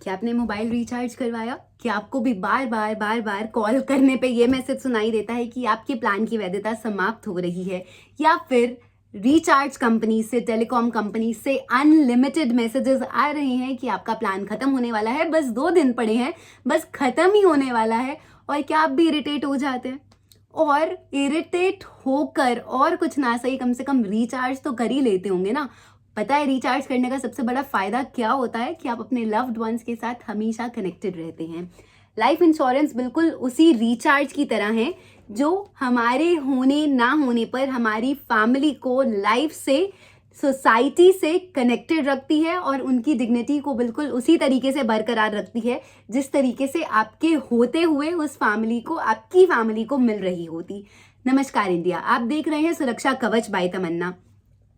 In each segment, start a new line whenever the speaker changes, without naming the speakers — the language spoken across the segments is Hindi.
क्या आपने मोबाइल रिचार्ज करवाया? क्या आपको भी बार बार कॉल करने पे ये मैसेज सुनाई देता है कि आपके प्लान की वैधता समाप्त हो रही है? या फिर रिचार्ज कंपनी से, टेलीकॉम कंपनी से अनलिमिटेड मैसेजेस आ रहे हैं कि आपका प्लान खत्म होने वाला है, बस 2 दिन पड़े हैं, बस खत्म ही होने वाला है। और क्या आप भी इरिटेट हो जाते हैं? और इरिटेट होकर और कुछ ना सही, कम से कम रिचार्ज तो कर ही लेते होंगे ना। पता है रिचार्ज करने का सबसे बड़ा फायदा क्या होता है? कि आप अपने लव्ड वंस के साथ हमेशा कनेक्टेड रहते हैं। लाइफ इंश्योरेंस बिल्कुल उसी रिचार्ज की तरह है जो हमारे होने ना होने पर हमारी फैमिली को लाइफ से, सोसाइटी से कनेक्टेड रखती है और उनकी डिग्निटी को बिल्कुल उसी तरीके से बरकरार रखती है जिस तरीके से आपके होते हुए उस फैमिली को, आपकी फैमिली को मिल रही होती। नमस्कार इंडिया, आप देख रहे हैं सुरक्षा कवच बाय तमन्ना।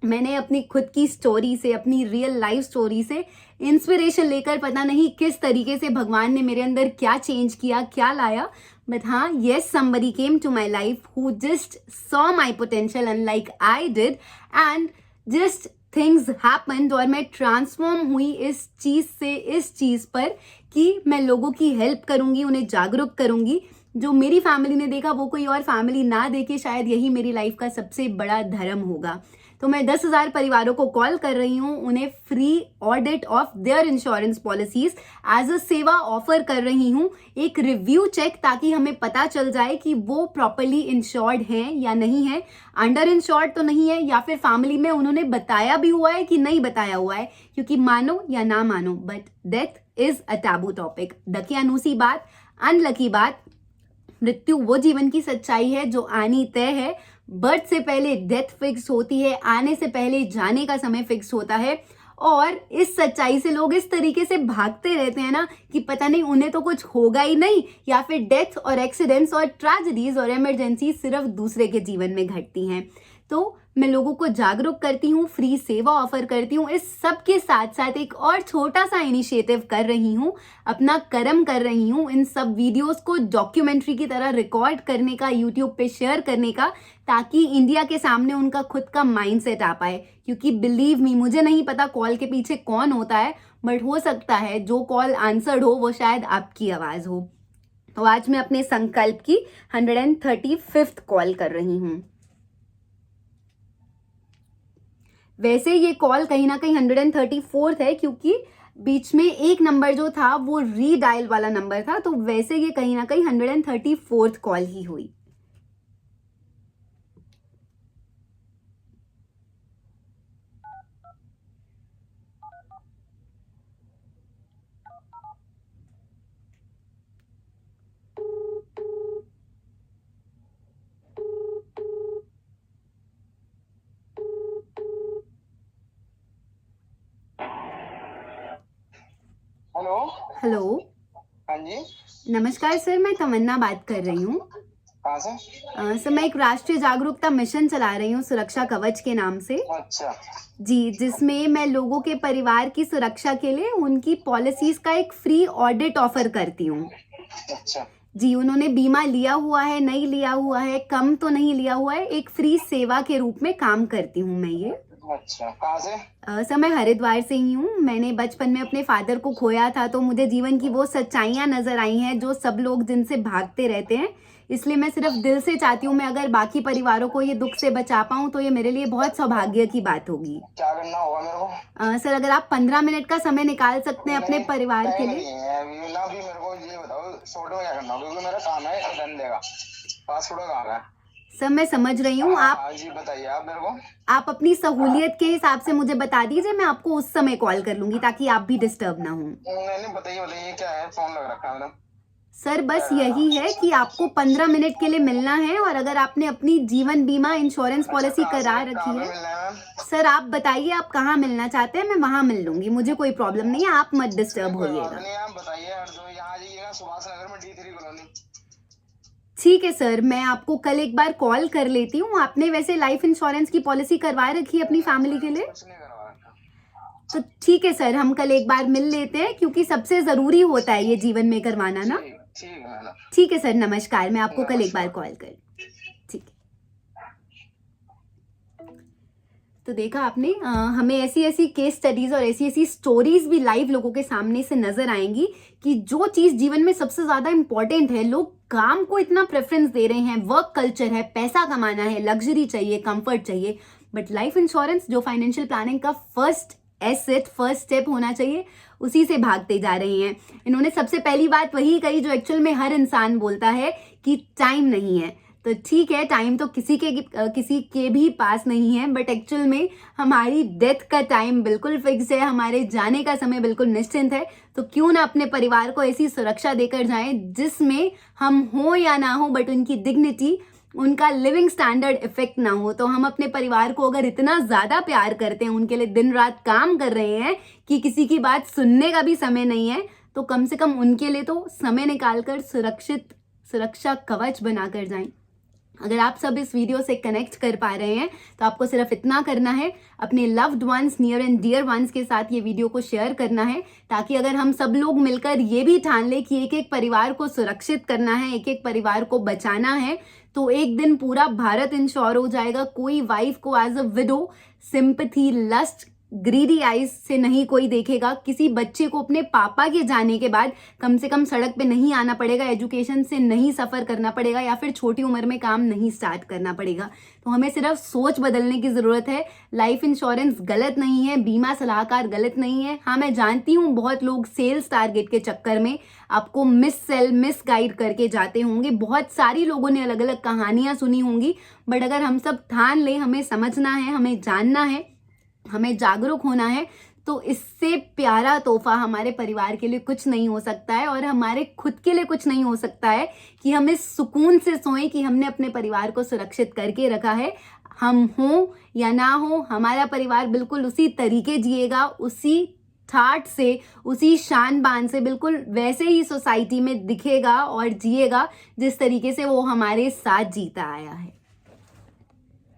मैंने अपनी खुद की स्टोरी से, अपनी रियल लाइफ स्टोरी से इंस्पिरेशन लेकर, पता नहीं किस तरीके से भगवान ने मेरे अंदर क्या चेंज किया, क्या लाया, बट हाँ, yes, somebody came to my life who just saw my potential unlike I did and just things happened और मैं ट्रांसफॉर्म हुई इस चीज से इस चीज पर कि मैं लोगों की हेल्प करूंगी, उन्हें जागरूक करूंगी। जो मेरी फैमिली ने देखा वो कोई और फैमिली ना देखे, शायद यही मेरी लाइफ का सबसे बड़ा धर्म होगा। तो मैं 10,000 परिवारों को कॉल कर रही हूँ, उन्हें free audit of their insurance policies as a सेवा ऑफर कर रही हूँ, एक रिव्यू चेक, ताकि हमें पता चल जाए कि वो प्रॉपरली इंश्योर्ड हैं या नहीं है, अंडर इंश्योर्ड तो नहीं है, या फिर फैमिली में उन्होंने बताया भी हुआ है कि नहीं बताया हुआ है। क्योंकि मानो या ना मानो, but death is a taboo topic. दकियानूसी बात, अनलकी बात, मृत्यु वो जीवन की सच्चाई है जो आनी तय है। बर्थ से पहले डेथ फिक्स होती है, आने से पहले जाने का समय फिक्स होता है। और इस सच्चाई से लोग इस तरीके से भागते रहते हैं ना कि पता नहीं उन्हें तो कुछ होगा ही नहीं, या फिर डेथ और एक्सीडेंट्स और ट्रेजेडीज और इमरजेंसी सिर्फ दूसरे के जीवन में घटती हैं। तो मैं लोगों को जागरूक करती हूँ, फ्री सेवा ऑफर करती हूँ, इस सब के साथ साथ एक और छोटा सा इनिशिएटिव कर रही हूँ, अपना कर्म कर रही हूँ, इन सब वीडियोस को डॉक्यूमेंट्री की तरह रिकॉर्ड करने का, यूट्यूब पे शेयर करने का, ताकि इंडिया के सामने उनका खुद का माइंडसेट आ पाए। क्योंकि बिलीव मी, मुझे नहीं पता कॉल के पीछे कौन होता है, बट हो सकता है जो कॉल आंसर्ड हो वो शायद आपकी आवाज हो। तो आज मैं अपने संकल्प की 135th कॉल कर रही हूँ। वैसे ये कॉल कहीं ना कहीं 134th है, क्योंकि बीच में एक नंबर जो था वो रीडायल वाला नंबर था, तो वैसे ये कहीं ना कहीं 134th कॉल ही हुई।
हेलो।
हेलो,
हाँ जी।
नमस्कार सर, मैं तमन्ना बात कर रही हूँ।
कहाँ से?
सर, मैं एक राष्ट्रीय जागरूकता मिशन चला रही हूँ सुरक्षा कवच के नाम से।
अच्छा।
जी, जिसमें मैं लोगों के परिवार की सुरक्षा के लिए उनकी पॉलिसीज का एक फ्री ऑडिट ऑफर करती हूँ।
अच्छा।
जी, उन्होंने बीमा लिया हुआ है, नहीं लिया हुआ है, कम तो नहीं लिया हुआ है, एक फ्री सेवा के रूप में काम करती हूँ मैं ये।
अच्छा, कहाँ से?
सर, मैं हरिद्वार से ही हूँ। मैंने बचपन में अपने फादर को खोया था, तो मुझे जीवन की वो सच्चाइयाँ नजर आई हैं जो सब लोग जिनसे भागते रहते हैं। इसलिए मैं सिर्फ दिल से चाहती हूँ, मैं अगर बाकी परिवारों को ये दुख से बचा पाऊँ तो ये मेरे लिए बहुत सौभाग्य की बात होगी।
क्या करना होगा मेरे को?
सर, अगर आप 15 मिनट का समय निकाल सकते हैं अपने
नहीं,
परिवार के
टाइम
लिए।
नहीं है अभी ना, भी मेरे को ये बताओ शॉर्ट में क्या करना होगा, क्योंकि मेरा काम है धंधे का, पासपोर्ट का काम है।
सर, मैं समझ रही हूँ।
हाँ जी, बताइए आप मेरे को।
आप अपनी सहूलियत के हिसाब से मुझे बता दीजिए, मैं आपको उस समय कॉल कर लूंगी ताकि आप भी डिस्टर्ब ना हो।
नहीं, बताइए बताइए क्या है, फोन लग रखा है मेरा।
सर, बस यही है कि आपको 15 मिनट के लिए मिलना है, और अगर आपने अपनी जीवन बीमा इंश्योरेंस पॉलिसी करा रखी है। सर, आप बताइए आप कहाँ मिलना चाहते हैं, मैं वहां मिल लूंगी, मुझे कोई प्रॉब्लम नहीं है, आप मत डिस्टर्ब होइएगा।
आप बताइए, यहाँ जाइएगा सुभाष नगर में D3 कॉलोनी।
ठीक है सर, मैं आपको कल एक बार कॉल कर लेती हूँ। आपने वैसे लाइफ इंश्योरेंस की पॉलिसी करवा रखी है अपनी फैमिली के लिए? तो ठीक है सर, हम कल एक बार मिल लेते हैं, क्योंकि सबसे जरूरी होता है ये जीवन में करवाना ना। ठीक है सर, नमस्कार, मैं आपको कल एक बार कॉल कर। ठीक है। तो देखा आपने, हमें ऐसी ऐसी केस स्टडीज और ऐसी ऐसी स्टोरीज भी लाइव लोगों के सामने से नजर आएंगी कि जो चीज जीवन में सबसे ज्यादा इंपॉर्टेंट है, लोग काम को इतना प्रेफरेंस दे रहे हैं, वर्क कल्चर है, पैसा कमाना है, लग्जरी चाहिए, कंफर्ट चाहिए, बट लाइफ इंश्योरेंस जो फाइनेंशियल प्लानिंग का फर्स्ट एसेट, फर्स्ट स्टेप होना चाहिए, उसी से भागते जा रही हैं। इन्होंने सबसे पहली बात वही कही जो एक्चुअल में हर इंसान बोलता है कि टाइम नहीं है। तो ठीक है, टाइम तो किसी के भी पास नहीं है, बट एक्चुअल में हमारी डेथ का टाइम बिल्कुल फिक्स है, हमारे जाने का समय बिल्कुल निश्चिंत है। तो क्यों ना अपने परिवार को ऐसी सुरक्षा देकर जाएं जिसमें हम हो या ना हो, बट उनकी डिग्निटी, उनका लिविंग स्टैंडर्ड इफेक्ट ना हो। तो हम अपने परिवार को अगर इतना ज्यादा प्यार करते हैं, उनके लिए दिन रात काम कर रहे हैं कि किसी की बात सुनने का भी समय नहीं है, तो कम से कम उनके लिए तो समय निकालकर सुरक्षा कवच बनाकर जाएं। अगर आप सब इस वीडियो से कनेक्ट कर पा रहे हैं तो आपको सिर्फ इतना करना है, अपने loved ones, near and dear ones के साथ ये वीडियो को शेयर करना है, ताकि अगर हम सब लोग मिलकर ये भी ठान ले कि एक एक परिवार को सुरक्षित करना है, एक एक परिवार को बचाना है, तो एक दिन पूरा भारत इंश्योर हो जाएगा। कोई वाइफ को as a widow sympathy, lust, greedy eyes से नहीं कोई देखेगा। किसी बच्चे को अपने पापा के जाने के बाद कम से कम सड़क पे नहीं आना पड़ेगा, एजुकेशन से नहीं सफर करना पड़ेगा, या फिर छोटी उम्र में काम नहीं स्टार्ट करना पड़ेगा। तो हमें सिर्फ सोच बदलने की जरूरत है। लाइफ इंश्योरेंस गलत नहीं है, बीमा सलाहकार गलत नहीं है। हाँ, मैं जानती हूँ बहुत लोग सेल्स टारगेट के चक्कर में आपको मिस गाइड करके जाते होंगे, बहुत सारी लोगों ने अलग अलग कहानियां सुनी होंगी, बट अगर हम सब ठान लें, हमें समझना है, हमें जानना है, हमें जागरूक होना है, तो इससे प्यारा तोहफा हमारे परिवार के लिए कुछ नहीं हो सकता है, और हमारे खुद के लिए कुछ नहीं हो सकता है कि हम इस सुकून से सोएं कि हमने अपने परिवार को सुरक्षित करके रखा है। हम हो या ना हो, हमारा परिवार बिल्कुल उसी तरीके जिएगा, उसी ठाठ से, उसी शान बान से, बिल्कुल वैसे ही सोसाइटी में दिखेगा और जिएगा जिस तरीके से वो हमारे साथ जीता आया है।